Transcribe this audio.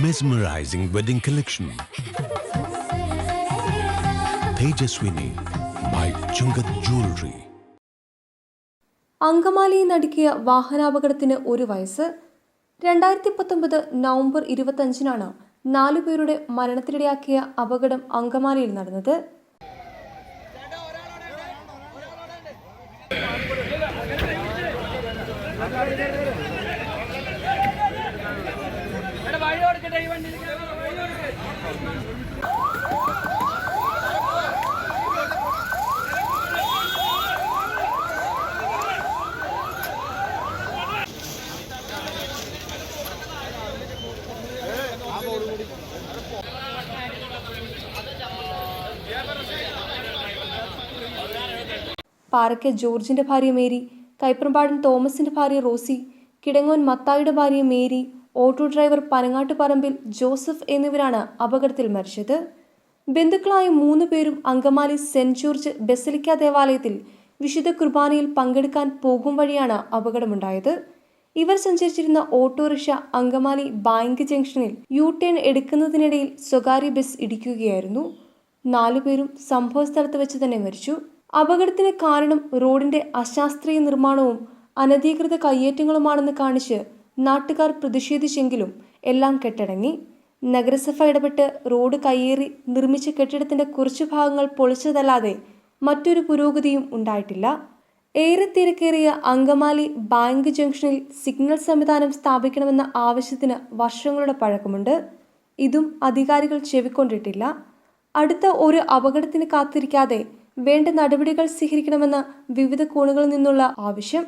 Mesmerizing wedding collection. Tejaswini by Chungat Jewelry. അങ്കമാലിയിൽ നടുക്കിയ വാഹനാപകടത്തിന് 1 വയസ്സ്. 2019 നവംബർ 25-നാണ് 4 പേരുടെ മരണത്തിനിടയാക്കിയ അപകടം അങ്കമാലിയിൽ നടന്നത്. പാറയ്ക്കൽ ജോർജിന്റെ ഭാര്യ മേരി, കൈപ്രമ്പാടൻ തോമസിന്റെ ഭാര്യ റോസി, കിടങ്ങോൻ മത്തായിയുടെ ഭാര്യ മേരി, ഓട്ടോ ഡ്രൈവർ പനങ്ങാട്ടുപറമ്പിൽ ജോസഫ് എന്നിവരാണ് അപകടത്തിൽ മരിച്ചത്. ബന്ധുക്കളായ 3 പേരും അങ്കമാലി സെന്റ് ജോർജ് ബസലിക്ക ദേവാലയത്തിൽ വിശുദ്ധ കുർബാനയിൽ പങ്കെടുക്കാൻ പോകും വഴിയാണ് അപകടമുണ്ടായത്. ഇവർ സഞ്ചരിച്ചിരുന്ന ഓട്ടോറിക്ഷ അങ്കമാലി ബാങ്ക് ജംഗ്ഷനിൽ യു-ടേൺ എടുക്കുന്നതിനിടയിൽ സ്വകാര്യ ബസ് ഇടിക്കുകയായിരുന്നു. 4 പേരും സംഭവ സ്ഥലത്ത് വെച്ച് തന്നെ മരിച്ചു. അപകടത്തിന് കാരണം റോഡിന്റെ അശാസ്ത്രീയ നിർമ്മാണവും അനധികൃത കയ്യേറ്റങ്ങളുമാണെന്ന് കാണിച്ച് നാട്ടുകാർ പ്രതിഷേധിച്ചെങ്കിലും എല്ലാം കെട്ടടങ്ങി. നഗരസഭ ഇടപെട്ട് റോഡ് കയ്യേറി നിർമ്മിച്ച കെട്ടിടത്തിന്റെ കുറച്ചു ഭാഗങ്ങൾ പൊളിച്ചതല്ലാതെ മറ്റൊരു പുരോഗതിയും ഉണ്ടായിട്ടില്ല. ഏറെ തിരക്കേറിയ അങ്കമാലി ബാങ്ക് ജംഗ്ഷനിൽ സിഗ്നൽ സംവിധാനം സ്ഥാപിക്കണമെന്ന ആവശ്യത്തിന് വർഷങ്ങളുടെ പഴക്കമുണ്ട്. ഇതും അധികാരികൾ ചെവിക്കൊണ്ടിട്ടില്ല. അടുത്ത ഒരു അപകടത്തിന് കാത്തിരിക്കാതെ വേണ്ട നടപടികൾ സ്വീകരിക്കണമെന്ന വിവിധ കോണുകളിൽ നിന്നുള്ള ആവശ്യം